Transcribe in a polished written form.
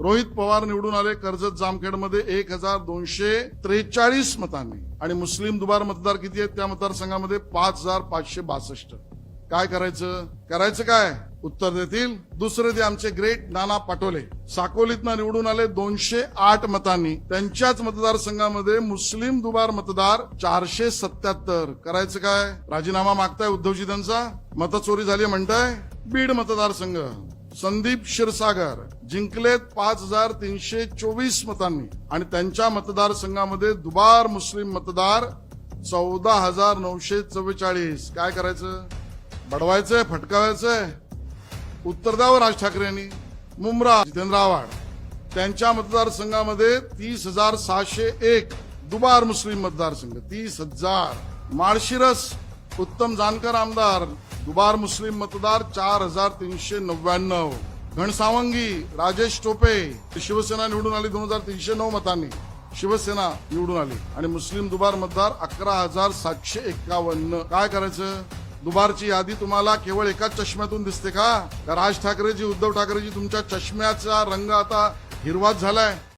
रोहित पवार निवडून आले कर्जत जामखेडमध्ये 1243 मतांनी आणि मुस्लिम दुबार मतदार किती आहेत त्या मतदारसंघामध्ये 5562. काय करायचं काय उत्तर देतील. दुसरे ते आमचे ग्रेट नाना पाटोले साकोलीतनं निवडून आले 208 मतांनी. त्यांच्याच मतदारसंघामध्ये मुस्लिम दुबार मतदार 477. करायचं काय राजीनामा मागताय उद्धवजी त्यांचा. मतचोरी झाली म्हणताय. बीड मतदारसंघ संदीप क्षीरसागर जिंकलेत 5324 मतांनी आणि त्यांच्या मतदारसंघामध्ये दुबार मुस्लिम मतदार 14944. काय करायचं बडवायचंय फटकावायचंय उत्तर द्यावं राज ठाकरे यांनी. मुंब्रा जितेंद्र आव्हाड त्यांच्या मतदारसंघामध्ये 30,601 दुबार मुस्लिम मतदारसंघ 30,000. माळशिरस उत्तम जानकर आमदार दुबार मुस्लिम मतदार 4399. घनसावंगी राजेश टोपे शिवसेना निवडून आली 2309 मतांनी. शिवसेना निवडून आली आणि मुस्लिम दुबार मतदार 11,751. काय करायचं दुबारची यादी तुम्हाला केवळ एकाच चष्म्यातून दिसते का राज ठाकरेजी उद्धव ठाकरेजी तुमच्या चष्म्याचा रंग आता हिरवाच झालाय.